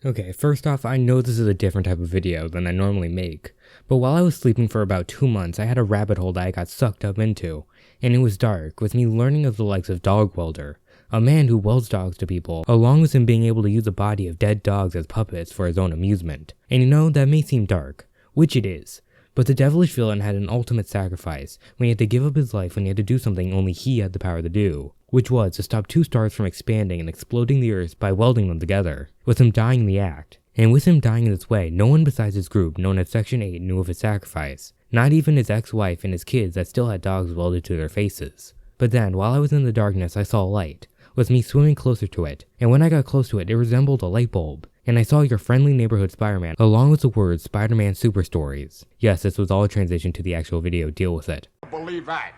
Okay, first off, I know this is a different type of video than I normally make, but while I was sleeping for about 2 months, I had a rabbit hole that I got sucked up into, and it was dark, with me learning of the likes of Dog Welder, a man who welds dogs to people, along with him being able to use the body of dead dogs as puppets for his own amusement. And you know, that may seem dark, which it is, but the devilish villain had an ultimate sacrifice when he had to give up his life when he had to do something only he had the power to do, which was to stop two stars from expanding and exploding the earth by welding them together, with him dying in the act. And with him dying in this way, no one besides his group known as Section 8 knew of his sacrifice, not even his ex-wife and his kids that still had dogs welded to their faces. But then, while I was in the darkness, I saw a light, with me swimming closer to it, and when I got close to it, it resembled a light bulb. And I saw your friendly neighborhood Spider-Man, along with the words Spider-Man Super Stories. Yes, this was all a transition to the actual video, deal with it. Believe that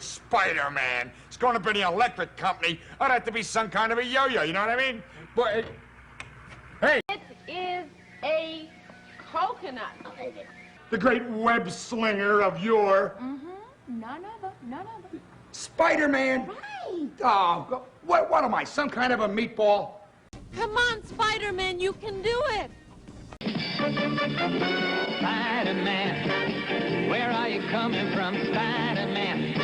Spider-Man is going to be the electric company. I'd have to be some kind of a yo-yo, you know what I mean? But, hey! It is a coconut. The great web slinger of yore. None other. Spider-Man? Right. Oh, what am I, some kind of a meatball? Come on, Spider-Man, you can do it. Spider-Man, where are you coming from, Spider-Man?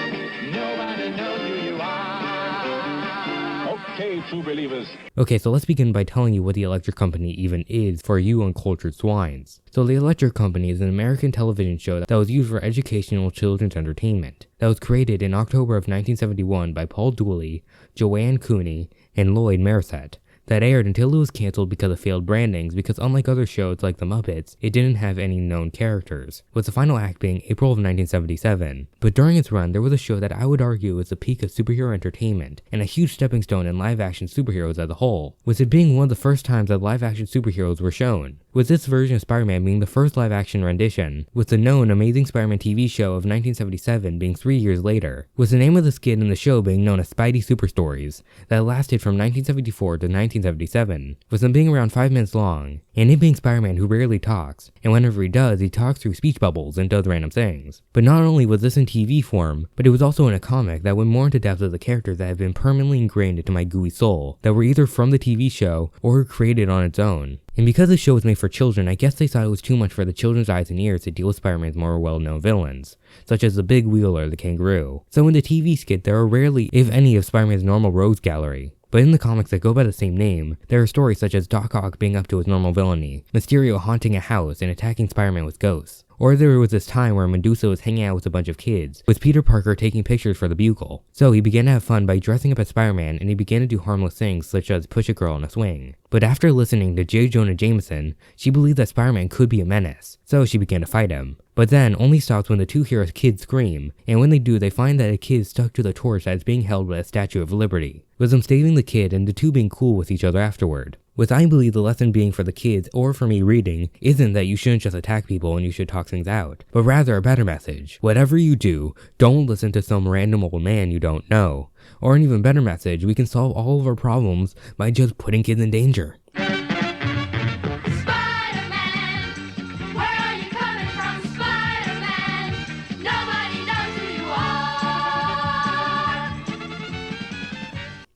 Nobody knows who you are. Okay, true believers. Okay, so let's begin by telling you what the Electric Company even is for you uncultured swines. So the Electric Company is an American television show that was used for educational children's entertainment, that was created in October of 1971 by Paul Dooley, Joanne Cooney, and Lloyd Merced, that aired until it was cancelled because of failed brandings, because unlike other shows like The Muppets, it didn't have any known characters, with the final act being April of 1977. But during its run, there was a show that I would argue was the peak of superhero entertainment, and a huge stepping stone in live-action superheroes as a whole, with it being one of the first times that live-action superheroes were shown, with this version of Spider-Man being the first live-action rendition, with the known Amazing Spider-Man TV show of 1977 being 3 years later, with the name of the skit in the show being known as Spidey Super Stories, that lasted from 1974 to 1977, with them being around 5 minutes long, and it being Spider-Man who rarely talks, and whenever he does, he talks through speech bubbles and does random things. But not only was this in TV form, but it was also in a comic that went more into depth of the characters that have been permanently ingrained into my gooey soul, that were either from the TV show or created on its own. And because the show was made for children, I guess they thought it was too much for the children's eyes and ears to deal with Spider-Man's more well-known villains, such as the Big Wheel or the Kangaroo. So in the TV skit, there are rarely, if any, of Spider-Man's normal rogues gallery. But in the comics that go by the same name, there are stories such as Doc Ock being up to his normal villainy, Mysterio haunting a house and attacking Spider-Man with ghosts. Or there was this time where Medusa was hanging out with a bunch of kids, with Peter Parker taking pictures for the Bugle. So he began to have fun by dressing up as Spider-Man, and he began to do harmless things such as push a girl on a swing. But after listening to J. Jonah Jameson, she believed that Spider-Man could be a menace, so she began to fight him. But then only stops when the two heroes' kids scream, and when they do, they find that a kid is stuck to the torch that is being held by a Statue of Liberty, with them saving the kid and the two being cool with each other afterward. With I believe the lesson being for the kids, or for me reading, isn't that you shouldn't just attack people and you should talk things out, but rather a better message. Whatever you do, don't listen to some random old man you don't know. Or an even better message, we can solve all of our problems by just putting kids in danger.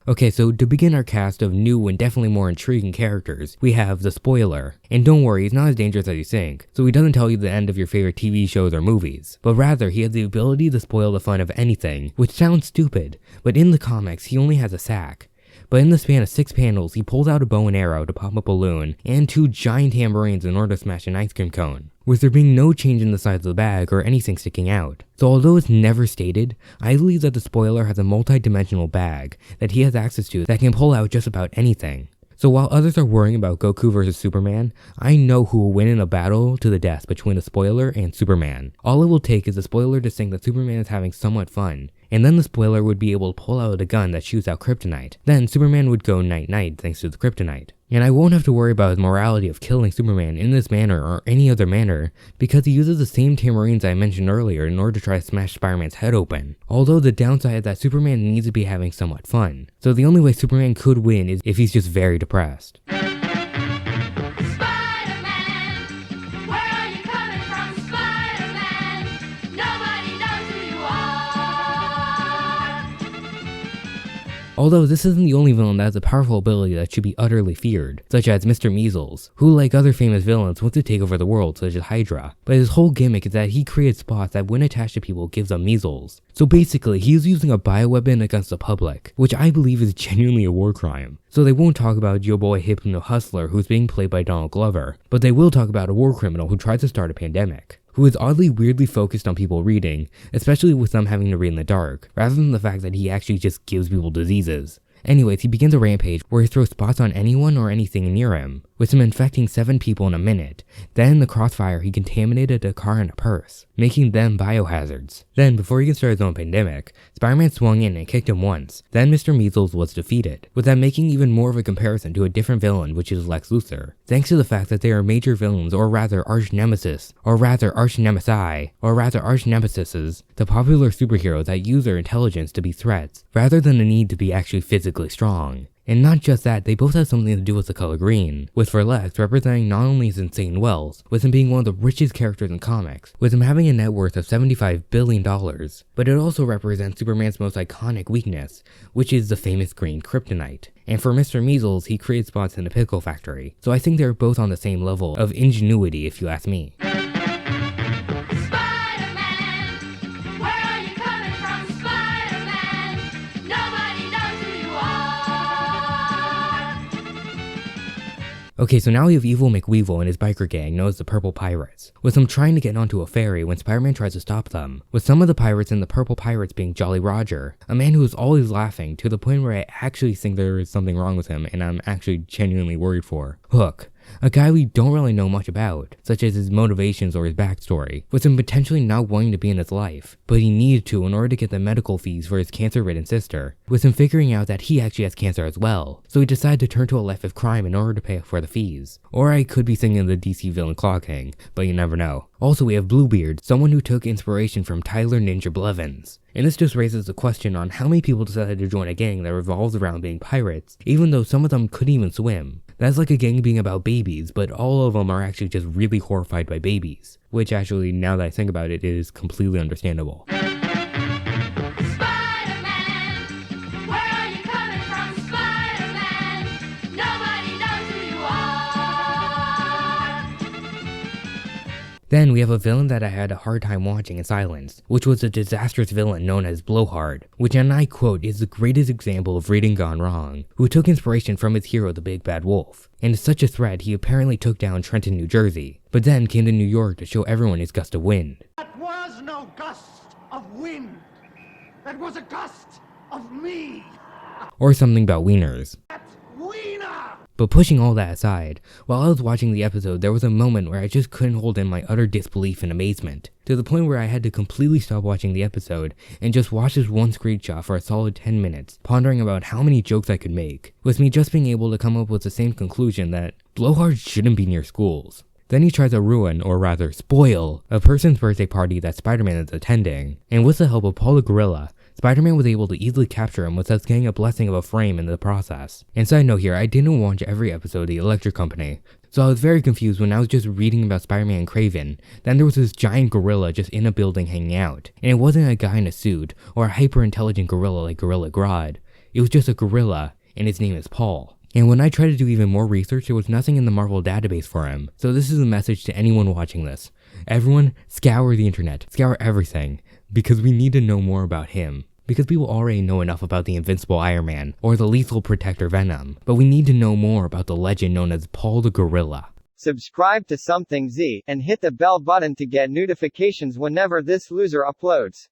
Okay, so to begin our cast of new and definitely more intriguing characters, we have the Spoiler. And don't worry, he's not as dangerous as you think, so he doesn't tell you the end of your favorite TV shows or movies, but rather he has the ability to spoil the fun of anything, which sounds stupid, but in the comics he only has a sack. But in the span of 6 panels, he pulls out a bow and arrow to pop a balloon, and 2 giant tambourines in order to smash an ice cream cone, with there being no change in the size of the bag or anything sticking out. So although it's never stated, I believe that the Spoiler has a multi-dimensional bag that he has access to that can pull out just about anything. So while others are worrying about Goku versus Superman, I know who will win in a battle to the death between the Spoiler and Superman. All it will take is the Spoiler to think that Superman is having somewhat fun, and then the Spoiler would be able to pull out a gun that shoots out kryptonite. Then Superman would go night-night thanks to the kryptonite. And I won't have to worry about his morality of killing Superman in this manner or any other manner, because he uses the same tambourines I mentioned earlier in order to try to smash Spider-Man's head open. Although the downside is that Superman needs to be having somewhat fun, so the only way Superman could win is if he's just very depressed. Although this isn't the only villain that has a powerful ability that should be utterly feared, such as Mr. Measles, who like other famous villains wants to take over the world such as Hydra, but his whole gimmick is that he creates spots that when attached to people gives them measles. So basically, he's using a bioweapon against the public, which I believe is genuinely a war crime. So they won't talk about your boy Hypno Hustler who's being played by Donald Glover, but they will talk about a war criminal who tries to start a pandemic, who is oddly weirdly focused on people reading, especially with some having to read in the dark, rather than the fact that he actually just gives people diseases. Anyways, he begins a rampage where he throws spots on anyone or anything near him, with him infecting 7 people in a minute. Then in the crossfire, he contaminated a car and a purse, making them biohazards. Then, before he can start his own pandemic, Spider-Man swung in and kicked him once. Then Mr. Measles was defeated, with that making even more of a comparison to a different villain, which is Lex Luthor, thanks to the fact that they are major villains, or rather arch-nemesises, the popular superheroes that use their intelligence to be threats, rather than the need to be actually physically strong. And not just that, they both have something to do with the color green, with for Lex representing not only his insane wealth, with him being one of the richest characters in comics, with him having a net worth of $75 billion, but it also represents Superman's most iconic weakness, which is the famous green kryptonite. And for Mr. Measles, he created spots in a pickle factory, so I think they're both on the same level of ingenuity if you ask me. Okay, so now we have Evil McWeevil and his biker gang known as the Purple Pirates, with them trying to get onto a ferry when Spider-Man tries to stop them, with some of the pirates and the Purple Pirates being Jolly Roger, a man who is always laughing to the point where I actually think there is something wrong with him and I'm actually genuinely worried for. Hook, a guy we don't really know much about, such as his motivations or his backstory, with him potentially not wanting to be in his life, but he needed to in order to get the medical fees for his cancer-ridden sister, with him figuring out that he actually has cancer as well, so he decided to turn to a life of crime in order to pay for the fees. Or I could be thinking of the DC villain Claw King, but you never know. Also we have Bluebeard, someone who took inspiration from Tyler Ninja Blevins. And this just raises the question on how many people decided to join a gang that revolves around being pirates, even though some of them couldn't even swim. That's like a gang being about babies, but all of them are actually just really horrified by babies. Which actually, now that I think about it, is completely understandable. Then we have a villain that I had a hard time watching in silence, which was a disastrous villain known as Blowhard, which, and I quote, is the greatest example of reading gone wrong, who took inspiration from his hero the Big Bad Wolf. And as such a threat, he apparently took down Trenton, New Jersey, but then came to New York to show everyone his gust of wind. That was no gust of wind. That was a gust of me. Or something about wieners. That's wiener. But pushing all that aside, while I was watching the episode, there was a moment where I just couldn't hold in my utter disbelief and amazement, to the point where I had to completely stop watching the episode and just watch this one screenshot for a solid 10 minutes, pondering about how many jokes I could make, with me just being able to come up with the same conclusion that Blowhard shouldn't be near schools. Then he tries to ruin, or rather spoil, a person's birthday party that Spider-Man is attending, and with the help of Paul the Gorilla, Spider-Man was able to easily capture him without getting a blessing of a frame in the process. And side note here, I didn't watch every episode of The Electric Company, so I was very confused when I was just reading about Spider-Man and Kraven. Then there was this giant gorilla just in a building hanging out, and it wasn't a guy in a suit, or a hyper-intelligent gorilla like Gorilla Grodd. It was just a gorilla, and his name is Paul. And when I tried to do even more research, there was nothing in the Marvel database for him. So this is a message to anyone watching this. Everyone, scour the internet, scour everything, because we need to know more about him. Because people already know enough about the Invincible Iron Man, or the Lethal Protector Venom, but we need to know more about the legend known as Paul the Gorilla. Subscribe to Something Z, and hit the bell button to get notifications whenever this loser uploads.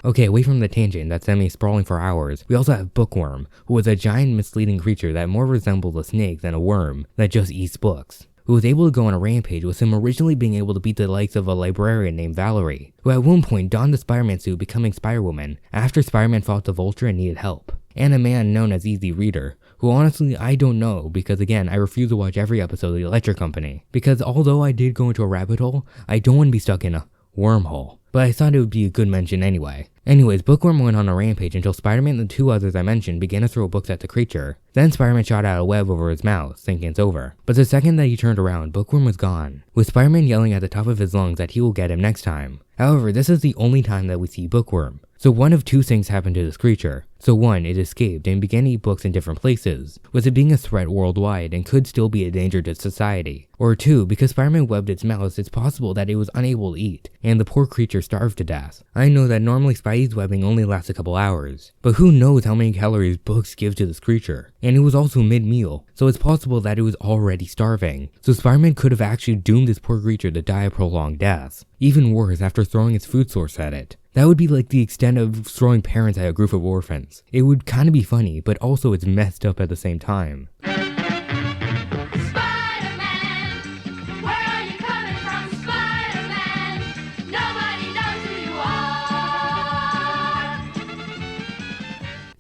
Okay, away from the tangent that sent me sprawling for hours, we also have Bookworm, who is a giant misleading creature that more resembles a snake than a worm that just eats books, who was able to go on a rampage with him originally being able to beat the likes of a librarian named Valerie, who at one point donned the Spider-Man suit becoming Spider-Woman after Spider-Man fought the Vulture and needed help, and a man known as Easy Reader, who honestly I don't know because again I refuse to watch every episode of The Electric Company, because although I did go into a rabbit hole, I don't want to be stuck in a wormhole. but I thought it would be a good mention anyway. Anyways, Bookworm went on a rampage until Spider-Man and the two others I mentioned began to throw books at the creature. Then Spider-Man shot out a web over his mouth, thinking it's over. But the second that he turned around, Bookworm was gone, with Spider-Man yelling at the top of his lungs that he will get him next time. However, this is the only time that we see Bookworm. So one of two things happened to this creature. So one, it escaped and began to eat books in different places, with it being a threat worldwide and could still be a danger to society. Or two, because Spider-Man webbed its mouth, it's possible that it was unable to eat, and the poor creature starved to death. I know that normally Spidey's webbing only lasts a couple hours, but who knows how many calories books give to this creature. And it was also mid-meal, so it's possible that it was already starving. So Spider-Man could have actually doomed this poor creature to die a prolonged death. Even worse, after throwing its food source at it. That would be like the extent of throwing parents at a group of orphans. It would kinda be funny, but also it's messed up at the same time.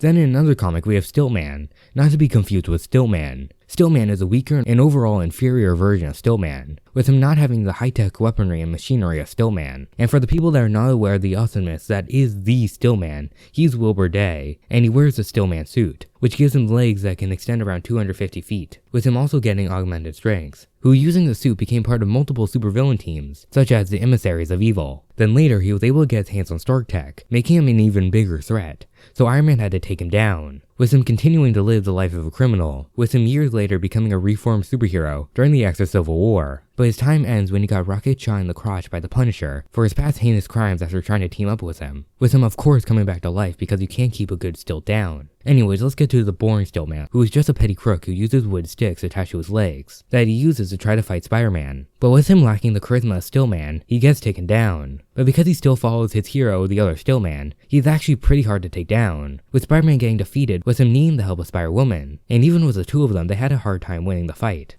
Then in another comic we have Stillman, not to be confused with Stillman. Stillman is a weaker and overall inferior version of Stillman, with him not having the high-tech weaponry and machinery of Stillman. And for the people that are not aware of the awesomeness that is the Stillman, he's Wilbur Day, and he wears a Stillman suit, which gives him legs that can extend around 250 feet, with him also getting augmented strength, who using the suit became part of multiple supervillain teams, such as the Emissaries of Evil. Then later he was able to get his hands on Stark Tech, making him an even bigger threat, so Iron Man had to take him down, with him continuing to live the life of a criminal, with him years later becoming a reformed superhero during the acts of Civil War. But his time ends when he got rocket shot in the crotch by the Punisher for his past heinous crimes after trying to team up with him of course coming back to life because you can't keep a good stilt down. Anyways, let's get to the boring Stillman, who is just a petty crook who uses wood sticks attached to his legs that he uses to try to fight Spider-Man. But with him lacking the charisma of Stillman, he gets taken down. But because he still follows his hero, the other Stillman, he's actually pretty hard to take down, with Spider-Man getting defeated with him needing the help of Spider-Woman, and even with the two of them, they had a hard time winning the fight.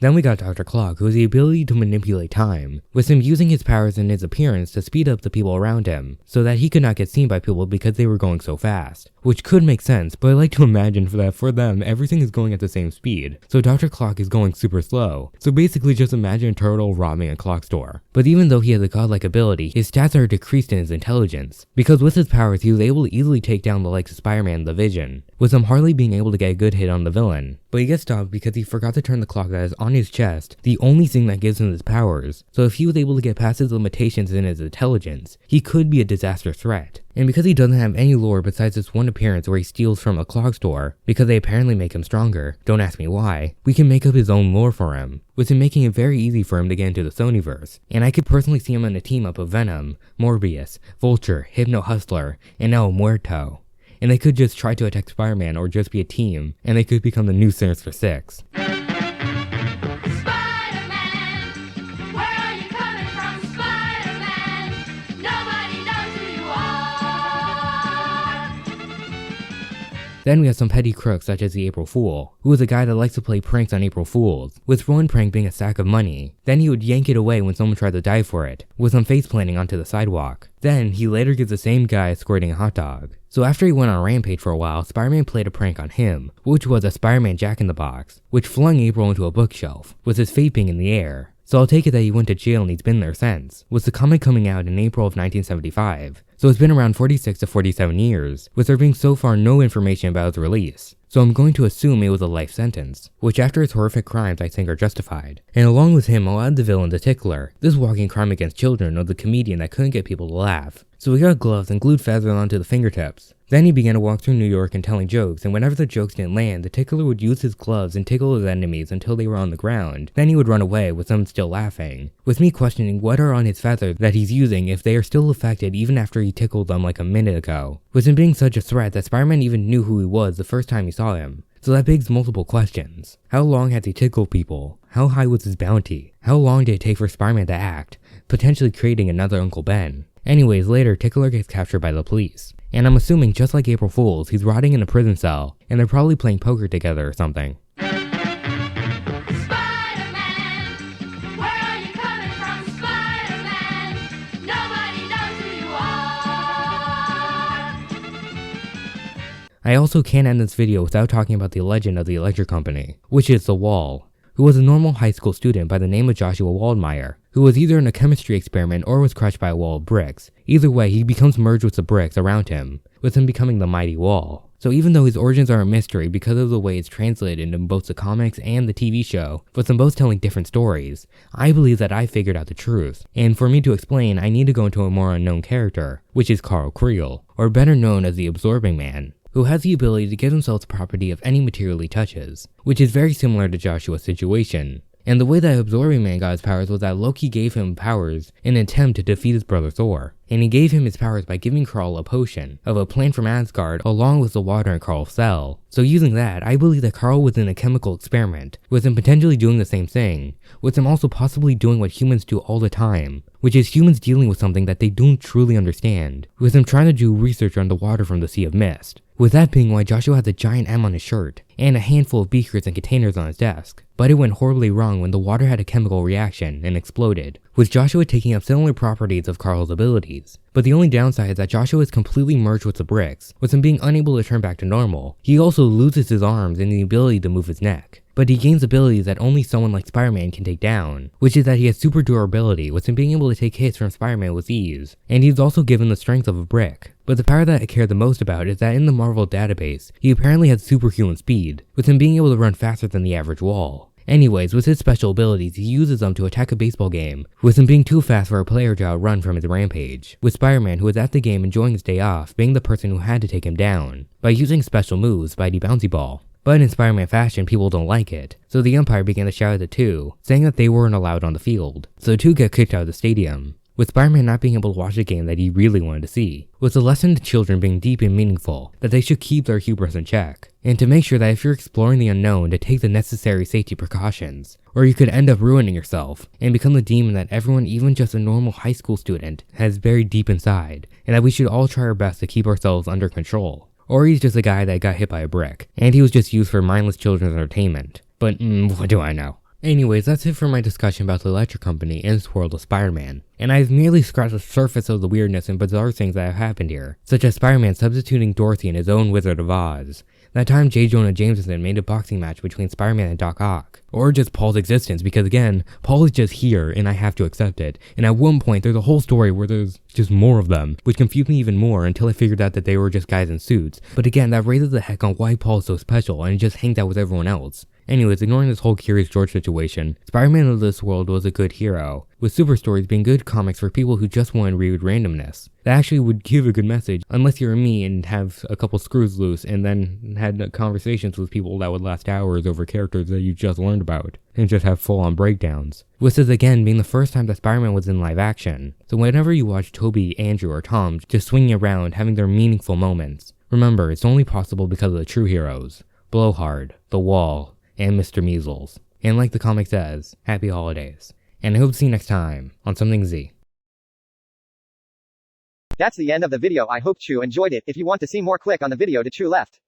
Then we got Dr. Clock, who has the ability to manipulate time, with him using his powers and his appearance to speed up the people around him, so that he could not get seen by people because they were going so fast. Which could make sense, but I like to imagine that for them, everything is going at the same speed, so Dr. Clock is going super slow. So basically just imagine a turtle robbing a clock store. But even though he has a godlike ability, his stats are decreased in his intelligence, because with his powers he was able to easily take down the likes of Spider-Man and the Vision, with him hardly being able to get a good hit on the villain. But he gets stopped because he forgot to turn the clock that is on his chest, the only thing that gives him his powers. So if he was able to get past his limitations in his intelligence, he could be a disaster threat. And because he doesn't have any lore besides this one appearance where he steals from a clock store, because they apparently make him stronger, don't ask me why, we can make up his own lore for him, with him making it very easy for him to get into the Sonyverse. And I could personally see him in a team up of Venom, Morbius, Vulture, Hypno Hustler, and El Muerto. And they could just try to attack Spider-Man or just be a team, and they could become the new Sinister Six. Then we have some petty crooks such as the April Fool, who is a guy that likes to play pranks on April Fools, with one prank being a sack of money. Then he would yank it away when someone tried to dive for it, with some face planting onto the sidewalk. Then he later gives the same guy squirting a hot dog. So after he went on a rampage for a while, Spider-Man played a prank on him, which was a Spider-Man Jack-in-the-Box, which flung April into a bookshelf, with his fate being in the air. So I'll take it that he went to jail and he's been there since, with the comic coming out in April of 1975. So it's been around 46 to 47 years, with there being so far no information about its release. So I'm going to assume it was a life sentence, which after his horrific crimes I think are justified. And along with him I'll add the villain the Tickler, this walking crime against children or the comedian that couldn't get people to laugh. So we got gloves and glued feathers onto the fingertips. Then he began to walk through New York and telling jokes, and whenever the jokes didn't land, the Tickler would use his gloves and tickle his enemies until they were on the ground. Then he would run away with them still laughing, with me questioning what are on his feathers that he's using if they are still affected even after he tickled them like a minute ago. With him being such a threat that Spider-Man even knew who he was the first time he saw him. So that begs multiple questions. How long has he tickled people? How high was his bounty? How long did it take for Spider-Man to act, potentially creating another Uncle Ben? Anyways, later Tickler gets captured by the police. And I'm assuming just like April Fools, he's rotting in a prison cell, and they're probably playing poker together or something. I also can't end this video without talking about the legend of the electric company, which is the Wall, who was a normal high school student by the name of Joshua Waldmeyer, who was either in a chemistry experiment or was crushed by a wall of bricks. Either way, he becomes merged with the bricks around him, with him becoming the mighty Wall. So even though his origins are a mystery because of the way it's translated in both the comics and the TV show, with them both telling different stories, I believe that I figured out the truth. And for me to explain, I need to go into a more unknown character, which is Carl Creel, or better known as the Absorbing Man, who has the ability to give himself the property of any material he touches, which is very similar to Joshua's situation. And the way that Absorbing Man got his powers was that Loki gave him powers in an attempt to defeat his brother Thor. And he gave him his powers by giving Carl a potion of a plant from Asgard along with the water in Carl's cell. So using that, I believe that Carl was in a chemical experiment, with him potentially doing the same thing, with him also possibly doing what humans do all the time, which is humans dealing with something that they don't truly understand, with him trying to do research on the water from the Sea of Mist. With that being why Joshua has a giant M on his shirt, and a handful of beakers and containers on his desk. But it went horribly wrong when the water had a chemical reaction and exploded, with Joshua taking up similar properties of Carl's abilities. But the only downside is that Joshua is completely merged with the bricks, with him being unable to turn back to normal. He also loses his arms and the ability to move his neck. But he gains abilities that only someone like Spider-Man can take down, which is that he has super durability, with him being able to take hits from Spider-Man with ease, and he's also given the strength of a brick. But the power that I care the most about is that in the Marvel database, he apparently has superhuman speed, with him being able to run faster than the average Wall. Anyways, with his special abilities, he uses them to attack a baseball game, with him being too fast for a player to outrun from his rampage, with Spider-Man, who was at the game enjoying his day off, being the person who had to take him down, by using special moves, Spidey Bouncy Ball. But in Spider-Man fashion, people don't like it, so the umpire began to shout at the two, saying that they weren't allowed on the field, so the two get kicked out of the stadium, with Spider-Man not being able to watch a game that he really wanted to see, with the lesson to children being deep and meaningful, that they should keep their hubris in check, and to make sure that if you're exploring the unknown, to take the necessary safety precautions, or you could end up ruining yourself, and become the demon that everyone, even just a normal high school student, has buried deep inside, and that we should all try our best to keep ourselves under control. Or he's just a guy that got hit by a brick, and he was just used for mindless children's entertainment. But what do I know? Anyways, that's it for my discussion about the Electric Company and this world of Spider-Man, and I've merely scratched the surface of the weirdness and bizarre things that have happened here, such as Spider-Man substituting Dorothy in his own Wizard of Oz, that time J. Jonah Jameson made a boxing match between Spider-Man and Doc Ock, or just Paul's existence, because again, Paul is just here and I have to accept it, and at one point there's a whole story where there's just more of them, which confused me even more until I figured out that they were just guys in suits, but again, that raises the heck on why Paul is so special and he just hangs out with everyone else. Anyways, ignoring this whole Curious George situation, Spider-Man of this world was a good hero, with super stories being good comics for people who just want to read randomness. That actually would give a good message, unless you're me and have a couple screws loose and then had conversations with people that would last hours over characters that you just learned about, and just have full-on breakdowns. With this again being the first time that Spider-Man was in live action, so whenever you watch Toby, Andrew, or Tom just swinging around having their meaningful moments, remember it's only possible because of the true heroes, Blowhard, The Wall, and Mr. Measles. And like the comic says, happy holidays. And I hope to see you next time on Something Z. That's the end of the video. I hope you enjoyed it. If you want to see more, click on the video to true left.